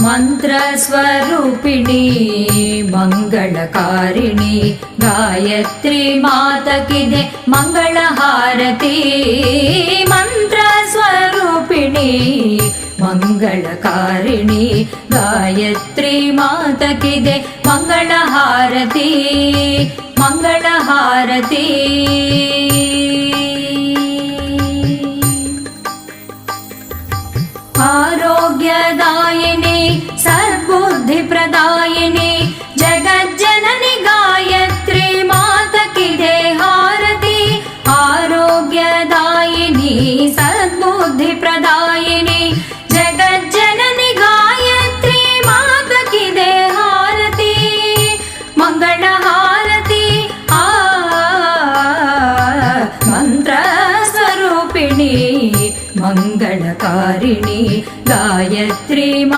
ಮಂತ್ರಸ್ವರೂಪಿಣಿ ಮಂಗಳಕಾರಿಣಿ ಗಾಯತ್ರಿ ಮಾತಕಿದೆ ಮಂಗಳ ಹಾರತಿ ಮಂತ್ರಸ್ವರೂಪಿಣಿ ಮಂಗಳಕಾರಿಣಿ ಗಾಯತ್ರಿ ಮಾತಕಿದೆ ಮಂಗಳ ಹಾರತಿ ಮಂಗಳ ಹಾರತಿ ಆರೋಗ್ಯದಾಯ